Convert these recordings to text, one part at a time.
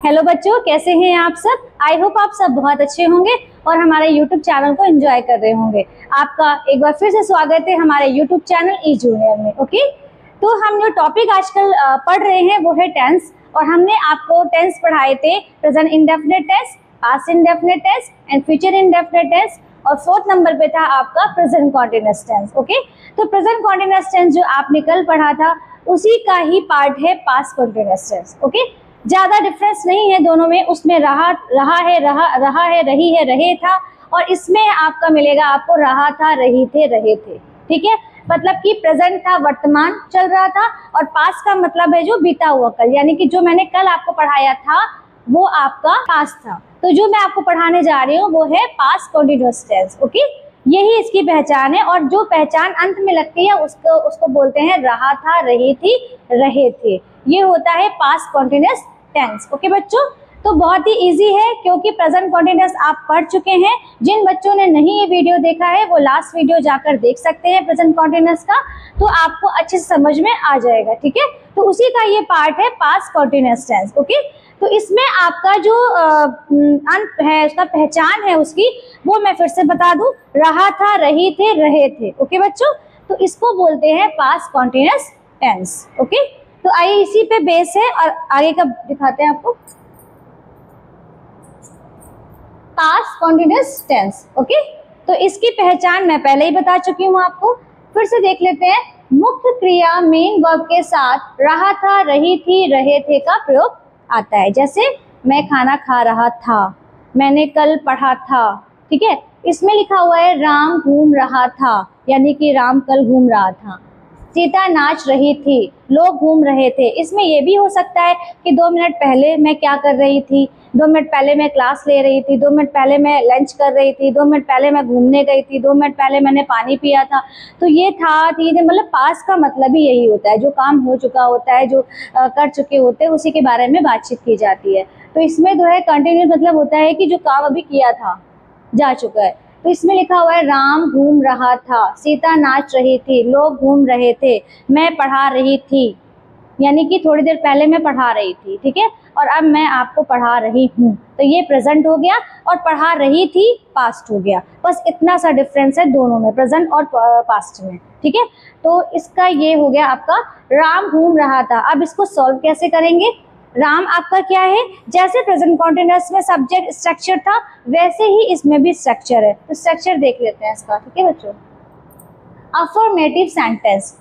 Hello बच्चों, कैसे हैं आप सब। आई होप आप सब बहुत अच्छे होंगे और हमारे यूट्यूब चैनल को एंजॉय कर रहे होंगे। आपका एक बार फिर से स्वागत है हमारे यूट्यूब चैनल ई जूनियर में। ओके, तो हम जो टॉपिक आजकल पढ़ रहे हैं वो है टेंस, और हमने आपको टेंस पढ़ाए थे present indefinite tense, past indefinite tense and future indefinite tense, और फोर्थ नंबर पे था आपका प्रेजेंट कॉन्टिन्यूअस टेंस। ओके, तो प्रेजेंट कॉन्टिन्यूअस टेंस जो आपने कल पढ़ा था उसी का ही पार्ट है पास्ट कॉन्टिन्यूअस टेंस। ओके, ज्यादा डिफरेंस नहीं है दोनों में, उसमें रहा है, रही है, रहे था, और इसमें आपका मिलेगा आपको रहा था, रही थे, रहे थे। ठीक है, मतलब कि प्रेजेंट था, वर्तमान चल रहा था, और पास्ट का मतलब है जो बीता हुआ कल, यानी कि जो मैंने कल आपको पढ़ाया था वो आपका पास्ट था। तो जो मैं आपको पढ़ाने जा रही हूँ वो है पास्ट कॉन्टिन्यूअस टेंस। ओके, यही इसकी पहचान है, और जो पहचान अंत में लगती है उसको बोलते हैं रहा था, रही थी, रहे थे। ये होता है पास्ट कॉन्टिन्यूअस टेंस। ओके बच्चों, तो बहुत ही इजी है क्योंकि प्रेजेंट कॉन्टिन्यूअस आप पढ़ चुके हैं। जिन बच्चों ने नहीं ये वीडियो देखा है वो लास्ट वीडियो जाकर देख सकते हैं प्रेजेंट कॉन्टिन्यूअस का, तो आपको अच्छे से समझ में आ जाएगा। ठीक है, तो उसी का ये पार्ट है पास्ट कॉन्टिन्यूअस टेंस। ओके, तो इसमें आपका जो अंत है, उसका पहचान है उसकी, वो मैं फिर से बता दूं, रहा था, रही थे, रहे थे। ओके बच्चों, तो इसको बोलते हैं पास्ट कॉन्टिन्यूअस टेंस। ओके, तो आइए इसी पे बेस है और आगे का दिखाते हैं आपको पास्ट कॉन्टिन्यूअस टेंस। ओके, तो इसकी पहचान मैं पहले ही बता चुकी हूँ आपको, फिर से देख लेते हैं। मुख्य क्रिया मेन वर्ब के साथ रहा था, रही थी, रहे थे का प्रयोग आता है। जैसे मैं खाना खा रहा था, मैंने कल पढ़ा था। ठीक है, इसमें लिखा हुआ है राम घूम रहा था, यानी कि राम कल घूम रहा था। सीता नाच रही थी, लोग घूम रहे थे। इसमें यह भी हो सकता है कि 2 मिनट पहले मैं क्या कर रही थी, 2 मिनट पहले मैं क्लास ले रही थी, 2 मिनट पहले मैं लंच कर रही थी, 2 मिनट पहले मैं घूमने गई थी, 2 मिनट पहले मैंने पानी पिया था। तो ये था, थी, मतलब पास्ट का मतलब ही यही होता है, जो काम हो चुका होता है, जो कर चुके होते हैं, उसी के बारे में बातचीत की जाती है। तो इसमें जो है कंटिन्यू मतलब होता है कि जो काम अभी किया था, जा चुका है। तो इसमें लिखा हुआ है राम घूम रहा था, सीता नाच रही थी, लोग घूम रहे थे, मैं पढ़ा रही थी, यानी कि थोड़ी देर पहले मैं पढ़ा रही थी। ठीक है, और अब मैं आपको पढ़ा रही हूँ, तो ये प्रेजेंट हो गया, और पढ़ा रही थी पास्ट हो गया। बस इतना सा डिफरेंस है दोनों में, प्रेजेंट और पास्ट में। ठीक है, तो इसका ये हो गया आपका राम घूम रहा था। अब इसको सॉल्व कैसे करेंगे। राम आपका क्या है, जैसे प्रेजेंट कॉन्टिन्यूअस में सब्जेक्ट स्ट्रक्चर था वैसे ही इसमें भी स्ट्रक्चर है। तो स्ट्रक्चर देख लेते हैं इसका। ठीक है बच्चों, अफर्मेटिव सेंटेंस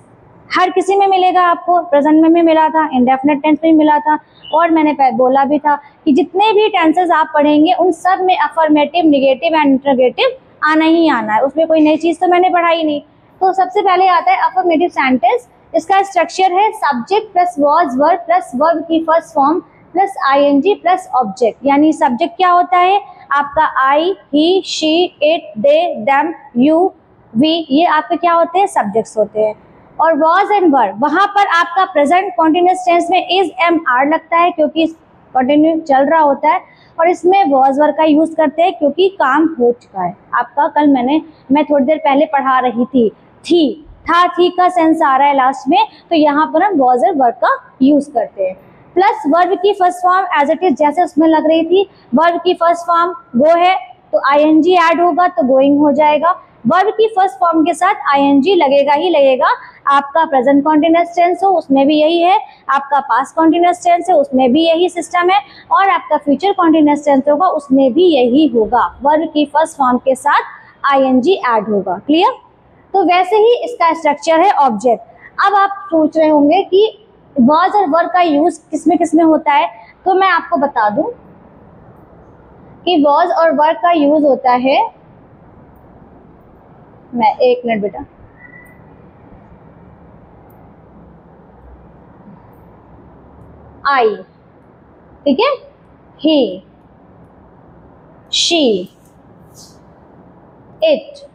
हर किसी में मिलेगा आपको, प्रेजेंट में भी मिला था, इंडेफिनिट टेंस में भी मिला था, और मैंने बोला भी था कि जितने भी टेंसेस आप पढ़ेंगे उन सब में अफर्मेटिव, निगेटिव एंड इंटरोगेटिव आना ही आना है। उसमें कोई नई चीज तो मैंने पढ़ाई नहीं। तो सबसे पहले आता है अफर्मेटिव सेंटेंस। इसका स्ट्रक्चर है subject plus was verb plus verb की first form plus ING plus object. यानी सब्जेक्ट क्या होता है आपका, I, he, she, it, they, them, you, we, ये आपके क्या होते हैं, सब्जेक्ट्स होते हैं। और वॉज एंड वर्ब, वहां पर आपका प्रेजेंट कॉन्टिन्यूअस टेंस में इज, एम, आर लगता है क्योंकि कंटिन्यू चल रहा होता है, और इसमें वॉज वर्ब का यूज करते हैं क्योंकि काम हो चुका है आपका। कल मैं थोड़ी देर पहले पढ़ा रही थी था, थी का सेंस आ रहा है लास्ट में, तो यहाँ पर हम वॉज और वर्ब का यूज करते हैं। प्लस वर्ब की first form as it is जैसे उसमें लग रही थी, वर्ब की फर्स्ट फॉर्म गो है तो आईएनजी ऐड होगा तो गोइंग हो जाएगा। वर्ब की फर्स्ट फॉर्म के साथ आईएनजी लगेगा ही लगेगा। आपका प्रेजेंट कॉन्टिन्यूअस टेंस हो उसमें भी यही है, आपका पास्ट कॉन्टिन्यूअस टेंस है उसमें भी यही सिस्टम है, और आपका फ्यूचर कॉन्टिन्यूअस टेंस होगा उसमें भी यही होगा, वर्ब की फर्स्ट फॉर्म के साथ आईएनजी ऐड होगा। क्लियर। तो वैसे ही इसका स्ट्रक्चर है ऑब्जेक्ट। अब आप सोच रहे होंगे कि वॉज और वर्ब का यूज किसमें होता है, तो मैं आपको बता दूं कि वॉज और वर्ब का यूज होता है, मैं 1 मिनट बेटा, आई, ठीक है, ही, शी, इट,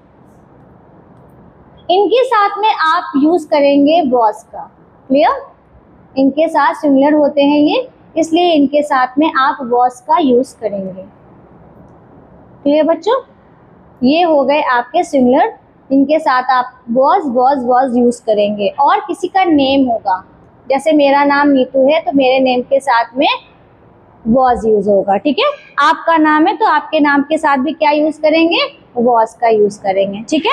इनके साथ में आप यूज करेंगे वॉज का। क्लियर, इनके साथ सिमिलर होते हैं ये, इसलिए इनके साथ में आप वॉज का यूज करेंगे। क्लियर बच्चों, ये हो गए आपके सिमिलर, इनके साथ आप वॉज यूज करेंगे। और किसी का नेम होगा, जैसे मेरा नाम नीतू है तो मेरे नेम के साथ में वॉज यूज होगा। ठीक है, आपका नाम है तो आपके नाम के साथ भी क्या यूज करेंगे, वॉज का यूज करेंगे। ठीक है,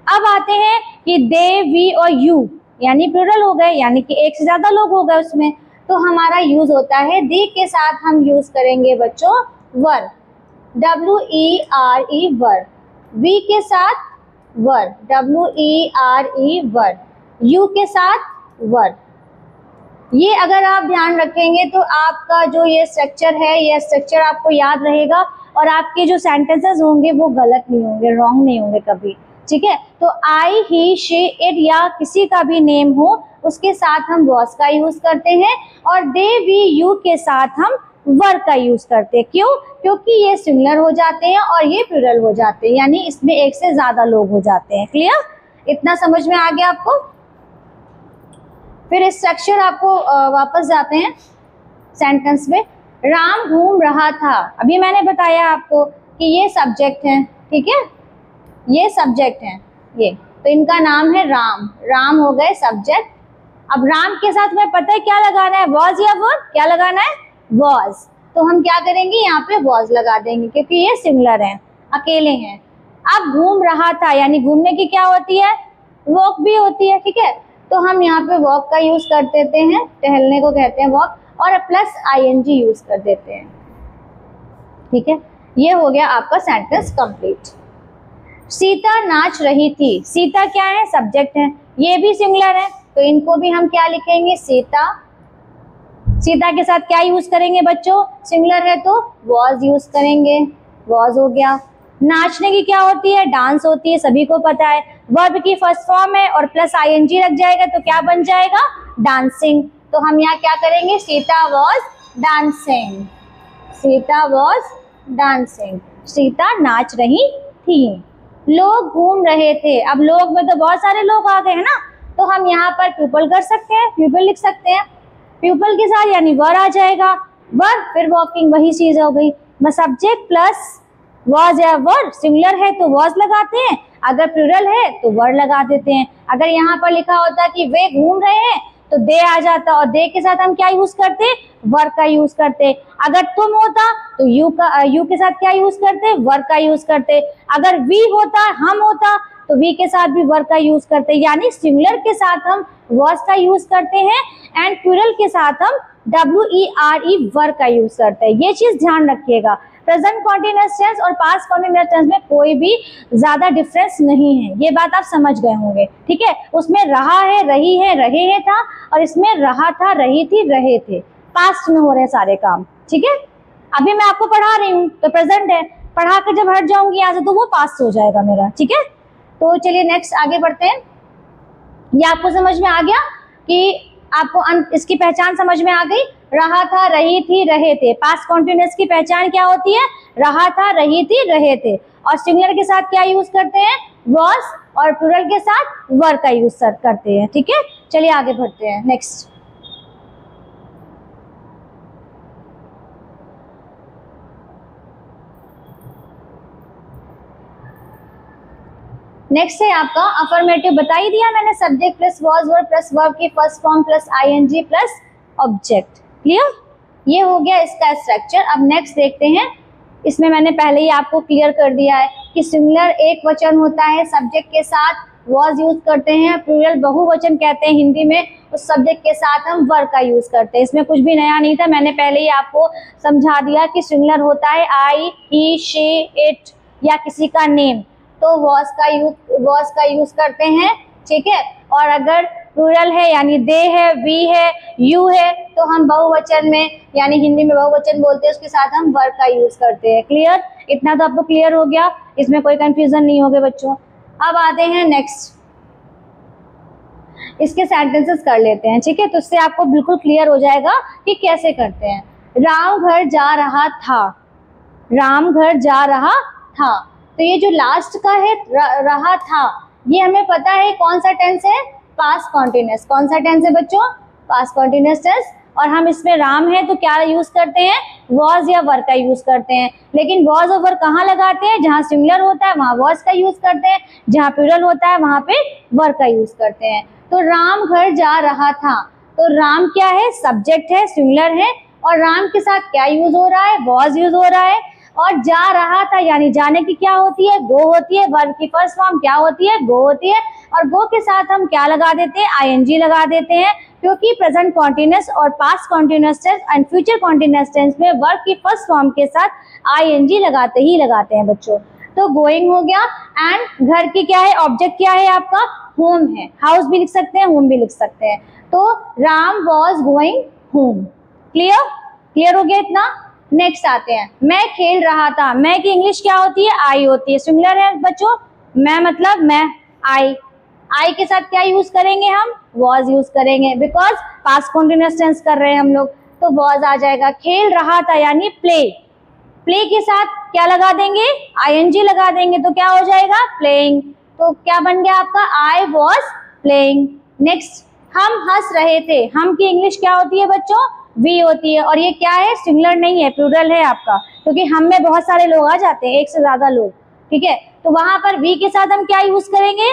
अब आते हैं कि दे, वी और यू यानी प्लूरल हो गए, यानी कि एक से ज्यादा लोग हो गए उसमें, तो हमारा यूज होता है दे के साथ हम यूज करेंगे बच्चों वर, WERE वर, वी के साथ वर, WERE वर, यू के साथ वर। ये अगर आप ध्यान रखेंगे तो आपका जो ये स्ट्रक्चर है, ये स्ट्रक्चर आपको याद रहेगा और आपके जो सेंटेंसेस होंगे वो गलत नहीं होंगे, रॉन्ग नहीं होंगे कभी। ठीक है, तो आई, ही, शी, इट या किसी का भी नेम हो उसके साथ हम वॉज का यूज करते हैं, और दे, वी, यू के साथ हम वर का यूज करते हैं। क्यों? क्योंकि ये सिंगुलर हो जाते हैं और ये प्लूरल हो जाते हैं, यानी इसमें एक से ज्यादा लोग हो जाते हैं। क्लियर? इतना समझ में आ गया आपको? फिर स्ट्रक्चर आपको वापस जाते हैं सेंटेंस में। राम घूम रहा था, अभी मैंने बताया आपको कि ये सब्जेक्ट है। ठीक है, ये सब्जेक्ट है, ये तो इनका नाम है राम, राम हो गए सब्जेक्ट। अब राम के साथ में पता है क्या लगाना है, वॉज या वर? क्या लगाना है, वॉज। तो हम क्या करेंगे, यहाँ पे वॉज लगा देंगे क्योंकि ये सिंगुलर है, अकेले हैं। अब घूम रहा था, यानी घूमने की क्या होती है, वॉक भी होती है। ठीक है, तो हम यहाँ पे वॉक का यूज कर देते हैं, टहलने को कहते हैं वॉक, और प्लस ING यूज कर देते हैं। ठीक है, ये हो गया आपका सेंटेंस कंप्लीट। सीता नाच रही थी, सीता क्या है, सब्जेक्ट है, ये भी सिंगुलर है तो इनको भी हम क्या लिखेंगे, सीता। सीता के साथ क्या यूज करेंगे बच्चों, सिंगुलर है तो वॉज यूज करेंगे, वॉज हो गया। नाचने की क्या होती है, डांस होती है, सभी को पता है। वर्ब की फर्स्ट फॉर्म है और प्लस ING लग जाएगा तो क्या बन जाएगा, डांसिंग। तो हम यहाँ क्या करेंगे, Sita was dancing, Sita was dancing, Sita नाच रही थी। लोग घूम रहे थे, अब लोग में तो बहुत सारे लोग आ गए हैं ना, तो हम यहाँ पर प्यूपल कर सकते हैं, प्यूपल लिख सकते हैं। प्यूपल के साथ यानी वर आ जाएगा, वर फिर वॉकिंग, वही चीज हो गई। सब्जेक्ट प्लस वॉज या वर, सिंगुलर है तो वॉज लगाते हैं, अगर प्लूरल है तो वर लगा देते हैं। अगर यहाँ पर लिखा होता कि वे घूम रहे हैं तो दे आ जाता, और दे के साथ हम क्या यूज करते, वर का यूज करते। अगर तुम होता तो यू के साथ क्या यूज करते, वर का यूज करते। अगर वी होता, हम होता, तो वी के साथ भी वर का यूज करते। यानी सिंगुलर के साथ हम वॉज का यूज करते हैं एंड प्लूरल के साथ हम WERE वर का यूज करते हैं। ये चीज ध्यान रखिएगा। प्रेजेंट कॉन्टिन्यूअस टेंस और पास्ट कॉन्टिन्यूअस टेंस में कोई भी ज्यादा डिफरेंस नहीं है, ये बात आप समझ गए होंगे। ठीक है, उसमें रहा है, रही है, रहे हैं था, और इसमें रहा था, रही थी, रहे थे, पास्ट में हो रहे हैं सारे काम। ठीक है, अभी मैं आपको पढ़ा रही हूँ तो प्रेजेंट है, पढ़ा कर जब हट जाऊंगी यहाँ से तो वो पास्ट हो जाएगा मेरा। ठीक है, तो चलिए नेक्स्ट आगे बढ़ते हैं। ये आपको समझ में आ गया कि आपको इसकी पहचान समझ में आ गई। रहा था, रही थी, रहे थे, पास्ट कॉन्टिन्यूअस की पहचान क्या होती है, रहा था, रही थी, रहे थे, और सिंगुलर के साथ क्या यूज करते हैं, वॉज, और प्लूरल के साथ वर का यूज करते हैं। ठीक है, चलिए आगे बढ़ते हैं नेक्स्ट। नेक्स्ट है आपका अफर्मेटिव। बता ही दिया मैंने, subject plus was, verb plus verb की first form plus ING plus object. Clear? ये हो गया इसका स्ट्रक्चर। अब नेक्स्ट देखते हैं, इसमें मैंने पहले ही आपको क्लियर कर दिया है कि सिंगुलर एक वचन होता है, सब्जेक्ट के साथ वॉज यूज करते हैं, प्लूरल बहुवचन कहते हैं हिंदी में, उस सब्जेक्ट के साथ हम वर का यूज करते हैं। इसमें कुछ भी नया नहीं था, मैंने पहले ही आपको समझा दिया कि सिंगुलर होता है आई, ही, शी, इट या किसी का नेम, तो वॉज का यूज करते हैं। ठीक है, और अगर प्लूरल है यानी दे है, वी है, यू है, तो हम बहुवचन में यानी हिंदी में बहुवचन बोलते हैं, उसके साथ हम वर का यूज करते हैं। क्लियर? इतना तो आपको क्लियर हो गया, इसमें कोई कंफ्यूजन नहीं होगा बच्चों। अब आते हैं नेक्स्ट, इसके सेंटेंसेस कर लेते हैं। ठीक है, तो इससे आपको बिल्कुल क्लियर हो जाएगा कि कैसे करते हैं। राम घर जा रहा था, राम घर जा रहा था, तो ये जो लास्ट का है रहा था, ये हमें पता है कौन सा टेंस है, पास्ट कॉन्टिन्यूअस। कौन सा टेंस है बच्चों, पास्ट कॉन्टिन्यूअस टेंस। और हम इसमें राम है तो क्या यूज करते हैं, वॉज या वर का यूज करते हैं। लेकिन वॉज और वर कहाँ लगाते हैं, जहाँ सिंगुलर होता है वहाँ वॉज का यूज करते हैं, जहाँ प्लूरल होता है वहाँ पे वर का यूज करते हैं। तो राम घर जा रहा था, तो राम क्या है, सब्जेक्ट है, सिंगुलर है, और राम के साथ क्या यूज हो रहा है, वॉज यूज हो रहा है। और जा रहा था यानी जाने की क्या होती है, गो होती है। वर्ब की फर्स्ट फॉर्म क्या होती है, गो होती है। और गो के साथ हम क्या लगा देते हैं, आईएनजी लगा देते हैं, क्योंकि प्रेजेंट कॉन्टिन्यूअस और past continuous tense and future continuous tense में वर्ब की फर्स्ट फॉर्म के साथ आईएनजी लगाते ही लगाते हैं बच्चों। तो गोइंग हो गया। एंड घर की क्या है, ऑब्जेक्ट क्या है आपका, होम है। हाउस भी लिख सकते हैं, होम भी लिख सकते हैं। तो Ram was going home. Clear, clear हो गया इतना। नेक्स्ट आते हैं, मैं खेल रहा था। मैं की इंग्लिश क्या होती है, आई होती है। सिंगुलर है बच्चों, मैं मतलब मैं, आई। आई के साथ क्या यूज करेंगे हम, वॉज यूज करेंगे, बिकॉज पास्ट कॉन्टिन्यूअस टेंस कर रहे हैं हम लोग, तो वॉज आ जाएगा। खेल रहा था यानी प्ले, प्ले के साथ क्या लगा देंगे, आईएनजी लगा देंगे, तो क्या हो जाएगा, प्लेइंग। तो क्या बन गया आपका, आई वॉज प्लेइंग। नेक्स्ट, हम हंस रहे थे। हम की इंग्लिश क्या होती है बच्चों, वी होती है। और ये क्या है, सिंगुलर नहीं है, प्लूरल है आपका, क्योंकि हम में बहुत सारे लोग आ जाते हैं, एक से ज्यादा लोग, ठीक है। तो वहां पर वी के साथ हम क्या यूज करेंगे,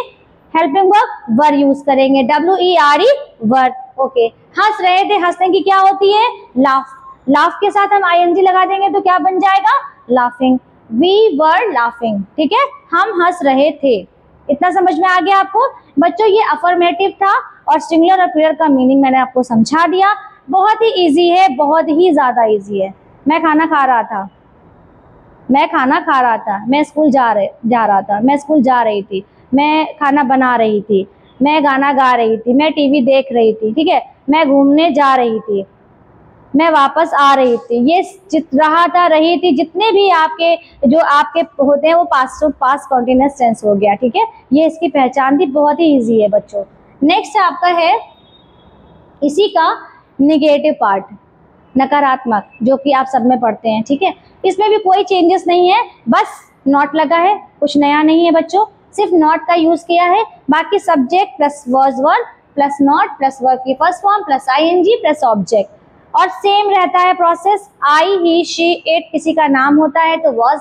हेल्पिंग वर्ब वर यूज करेंगे, WERE वर। ओके, हंस रहे थे, हंसने की क्या होती है, लाफ। लाफ के साथ हम आईएनजी लगा देंगे तो क्या बन जाएगा, लाफिंग। वी वर लाफिंग, ठीक है, हम हंस रहे थे। इतना समझ में आ गया आपको बच्चों। ये अफर्मेटिव था और सिंगुलर और प्लूरल का मीनिंग मैंने आपको समझा दिया। बहुत ही इजी है, बहुत ही ज्यादा इजी है। मैं खाना खा रहा था, मैं खाना खा रहा था, मैं स्कूल जा रहा था, मैं स्कूल जा रही थी, मैं खाना बना रही थी, मैं गाना गा रही थी, मैं टीवी देख रही थी, ठीक है, मैं घूमने जा रही थी, मैं वापस आ रही थी। ये रहा था, रही थी, जितने भी आपके जो आपके होते हैं वो पास्ट कॉन्टिन्यूअस टेंस हो गया, ठीक है। ये इसकी पहचान थी, बहुत ही इजी है बच्चों। नेक्स्ट आपका है इसी का निगेटिव पार्ट, नकारात्मक, जो कि आप सब में पढ़ते हैं, ठीक है। इसमें भी कोई चेंजेस नहीं है, बस नॉट लगा है, कुछ नया नहीं है बच्चों, सिर्फ नॉट का यूज किया है। बाकी subject plus was verb plus not plus verb की first form plus ING plus object, और सेम रहता है process. I, he, she, it किसी का नाम होता है तो वॉज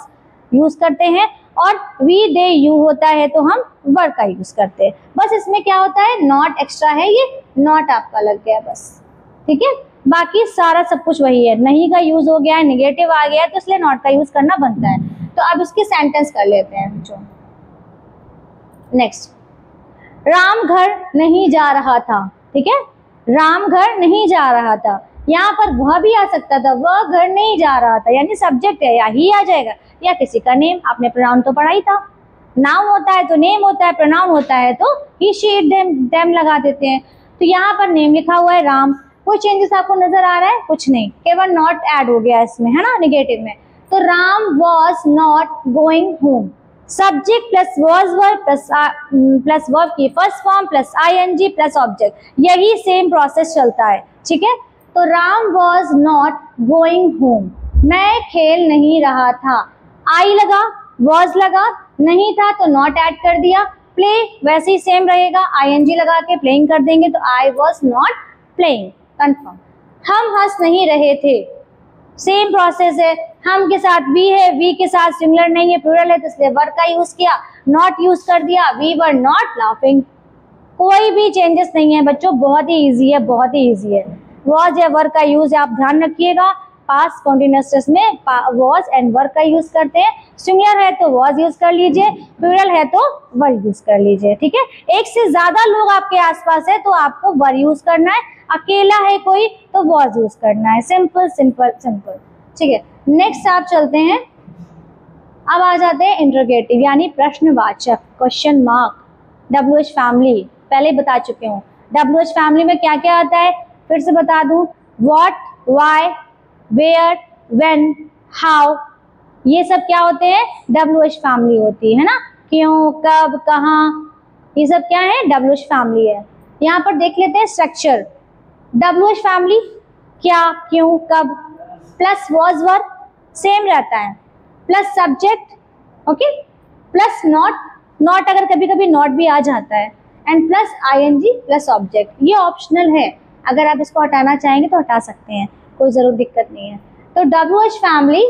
यूज करते हैं, और वी, दे, यू होता है तो हम वर्ब का यूज करते हैं। बस इसमें क्या होता है, नॉट एक्स्ट्रा है, ये नॉट आपका लग गया बस, ठीक है। बाकी सारा सब कुछ वही है। नहीं का यूज हो गया है, निगेटिव आ गया है, तो इसलिए नॉट का यूज करना बनता है। तो अब इसके सेंटेंस कर लेते हैं बच्चों। नेक्स्ट, राम घर नहीं जा रहा था, ठीक है, राम घर नहीं जा रहा था। यहाँ पर वह भी आ सकता था, वह घर नहीं जा रहा था, यानी सब्जेक्ट है, या ही आ जाएगा, या किसी का नेम। आपने प्रोनाउन तो पढ़ा ही था, नाउन होता है तो नेम होता है, प्रोनाउन होता है तो ही, शी, इट, देम लगा देते हैं। तो यहाँ पर नेम लिखा हुआ है राम, कोई चेंजेस आपको नजर आ रहा है, कुछ नहीं, केवल नॉट ऐड हो गया इसमें, है ना, निगेटिव में। तो Ram was not going home, subject plus was verb plus verb की first form plus ING plus object, यही सेम प्रोसेस चलता है, ठीक है। तो Ram was not going home, मैं खेल नहीं रहा था, आई लगा, वॉज लगा, नहीं था तो नॉट ऐड कर दिया। प्ले वैसे ही सेम रहेगा, आईएनजी लगा के प्लेइंग कर देंगे तो I was not playing, confirm. हम हंस नहीं रहे थे, सेम प्रोसेस है, हम के साथ वी है, वी के साथ सिंगुलर नहीं है, प्लूरल है, तो इसलिए वर्ब का यूज किया, नॉट यूज कर दिया, वी वर नॉट लाफिंग। कोई भी चेंजेस नहीं है बच्चों, बहुत ही इजी है, बहुत ही इजी है। वॉज या वर्ब का यूज आप ध्यान रखिएगा, पास्ट कॉन्टिन्यूअस टेंस में वॉज एंड वर्ब का यूज करते हैं। सिंगुलर है तो वॉज यूज कर लीजिए, प्लूरल है तो वर्ब यूज कर लीजिए, ठीक है। एक से ज्यादा लोग आपके आसपास है तो आपको वर्ब यूज करना है, अकेला है कोई तो वॉज यूज करना है, सिंपल सिंपल सिंपल, ठीक है। नेक्स्ट आप चलते हैं, अब आ जाते हैं इंटरोगेटिव यानी प्रश्नवाचक, क्वेश्चन मार्क, WH फैमिली पहले बता चुके हूँ। WH फैमिली में क्या क्या आता है फिर से बता दूं, what, why, where, when, how, ये सब क्या होते हैं, WH फैमिली होती है ना। क्यों, कब, कहाँ, ये सब क्या है, WH फैमिली है। यहाँ पर देख लेते हैं स्ट्रक्चर। WH फैमिली क्या, क्यों, कब, प्लस वॉज वर्ब सेम रहता है, plus subject, okay, plus not, not अगर कभी कभी नॉट भी आ जाता है, and plus ING plus object. ये ऑप्शनल है, अगर आप इसको हटाना चाहेंगे तो हटा सकते हैं, कोई जरूर दिक्कत नहीं है। तो WH family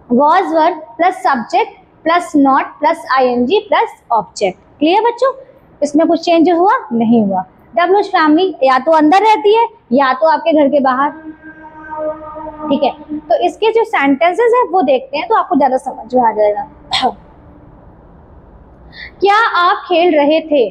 was verb plus subject plus not plus ING plus object. Clear बच्चों, इसमें कुछ चेंज हुआ नहीं हुआ। WH फैमिली या तो अंदर रहती है या तो आपके घर के बाहर, ठीक है, तो इसके जो सेंटेंसेस है वो देखते हैं तो आपको ज्यादा समझ में आ जाएगा। क्या आप खेल रहे थे?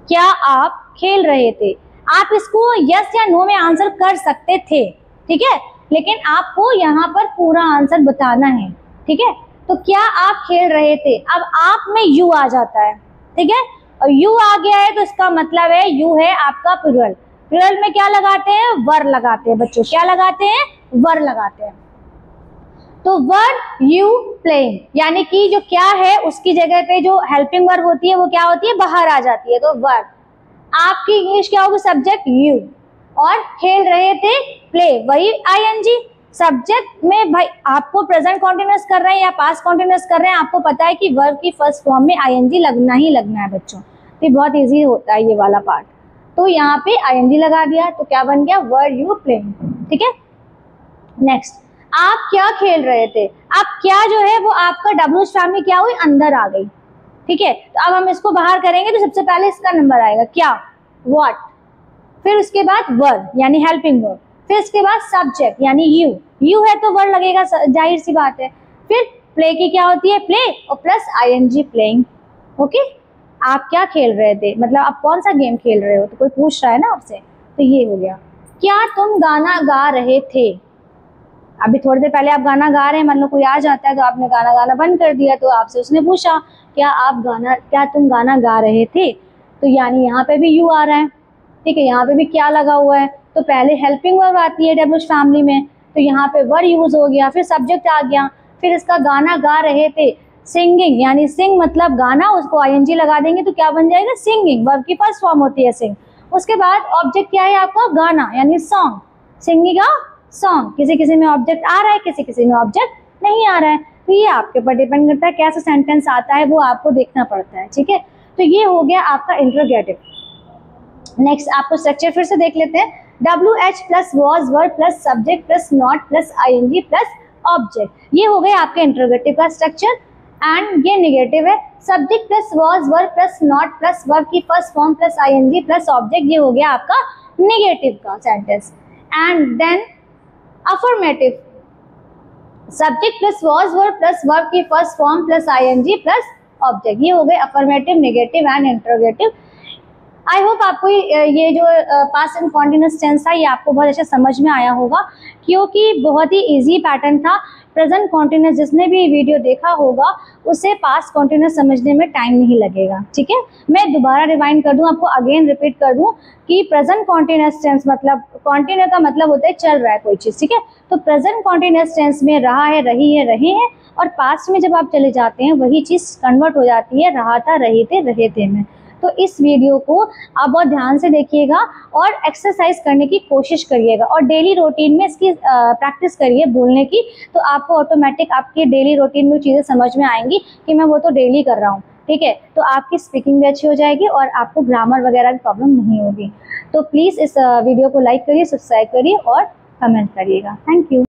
क्या आप खेल रहे थे? आप इसको यस या नो में आंसर कर सकते थे, ठीक है, लेकिन आपको यहाँ पर पूरा आंसर बताना है, ठीक है। तो क्या आप खेल रहे थे, अब आप में यू आ जाता है, ठीक है, और यू आ गया है तो इसका मतलब है यू है आपका प्लूरल। प्लूरल में क्या लगाते हैं? वर लगाते हैं बच्चों, क्या लगाते हैं? वर लगाते हैं। तो वर यू प्लेइंग, यानी कि जो क्या है उसकी जगह पे जो हेल्पिंग वर्ब होती है वो क्या होती है? बाहर आ जाती है। तो वर, आपकी इंग्लिश क्या होगी? सब्जेक्ट यू, और खेल रहे थे प्ले, वही आईएनजी। सब्जेक्ट में भाई आपको प्रेजेंट कॉन्टिन्यूअस कर रहे हैं या पास्ट कॉन्टिन्यूअस कर रहे हैं, आपको पता है कि वर्ब की फर्स्ट फॉर्म में आईएनजी लगना ही लगना है बच्चों, तो बहुत इजी होता है ये वाला पार्ट। तो यहाँ पे आईएनजी लगा दिया तो क्या बन गया? वर यू प्लेइंग, ठीक है। नेक्स्ट, आप क्या खेल रहे थे? आप क्या जो है वो आपका डब्ल्यू फैमिली क्या हुई? अंदर आ गई, ठीक है। तो अब हम इसको बाहर करेंगे तो सबसे पहले इसका नंबर आएगा क्या? व्हाट, फिर उसके बाद वर्ब यानी हेल्पिंग वर्ब, फिर इसके बाद सब्जेक्ट यानी यू, यू है तो वर्ब लगेगा, जाहिर सी बात है। फिर प्ले की क्या होती है? प्ले और प्लस आईएनजी प्लेइंग, ओके। आप क्या खेल रहे थे मतलब आप कौन सा गेम खेल रहे हो, तो कोई पूछ रहा है ना आपसे, तो ये हो गया। क्या तुम गाना गा रहे थे? अभी थोड़ी देर पहले आप गाना गा रहे हैं, मान लो कोई आ जाता है तो आपने गाना गाना बंद कर दिया, तो आपसे उसने पूछा क्या तुम गाना गा रहे थे, तो यानी यहाँ पे भी यू आ रहा है, ठीक है। यहाँ पे भी क्या लगा हुआ है? तो पहले हेल्पिंग वर्ब आती है डब्ल्यू फैमिली में, तो यहाँ पे वर्ब यूज हो गया, फिर सब्जेक्ट आ गया, फिर इसका गाना गा रहे थे, सिंगिंग यानी सिंग मतलब गाना, उसको आईएनजी लगा देंगे तो क्या बन जाएगा? सिंगिंग, वर्ब की फर्स्ट फॉर्म होती है सिंग। उसके बाद ऑब्जेक्ट क्या है आपका? गाना यानी सॉन्ग, सिंगिंग का सॉन्ग। किसी किसी में ऑब्जेक्ट आ रहा है, किसी किसी में ऑब्जेक्ट नहीं आ रहा है, तो ये आपके ऊपर डिपेंड करता है कैसा सेंटेंस आता है, वो आपको देखना पड़ता है, ठीक है। तो ये हो गया आपका इंटरोगेटिव। नेक्स्ट आपको स्ट्रक्चर फिर से देख लेते हैं। WH plus was verb plus subject plus not plus ING plus object, ये हो गया आपके इंटरोगेटिव का स्ट्रक्चर। एंड ये नेगेटिव है, subject plus was verb plus not plus verb की first form plus ING plus object, ये हो गया आपका नेगेटिव का sentence. And then affirmative, subject plus was verb plus verb की first form plus ING plus object, ये हो गए affirmative, negative and interrogative. I hope आपको ये जो पास्ट एंड कॉन्टिन्यूअस टेंस था ये आपको बहुत अच्छा समझ में आया होगा, क्योंकि बहुत ही इजी पैटर्न था। प्रेजेंट कॉन्टिन्यूअस जिसने भी वीडियो देखा होगा उसे पास्ट कॉन्टिन्यूअस समझने में टाइम नहीं लगेगा, ठीक है। मैं दोबारा रिवाइंड कर दूं, आपको अगेन रिपीट कर दूं कि प्रेजेंट कॉन्टिन्यूअस टेंस मतलब कॉन्टिन्यू का मतलब होता है चल रहा है कोई चीज़, ठीक है। तो प्रेजेंट कॉन्टिन्यूअस टेंस में रहा है, रही है, रहे हैं, और पास्ट में जब आप चले जाते हैं वही चीज़ कन्वर्ट हो जाती है रहा था, रहे थे में। तो इस वीडियो को आप बहुत ध्यान से देखिएगा और एक्सरसाइज करने की कोशिश करिएगा, और डेली रूटीन में इसकी प्रैक्टिस करिए बोलने की, तो आपको ऑटोमेटिक आपके डेली रूटीन में चीज़ें समझ में आएंगी कि मैं वो तो डेली कर रहा हूँ, ठीक है। तो आपकी स्पीकिंग भी अच्छी हो जाएगी और आपको ग्रामर वगैरह भी प्रॉब्लम नहीं होगी। तो प्लीज़ इस वीडियो को लाइक करिए, सब्सक्राइब करिए और कमेंट करिएगा। Thank you.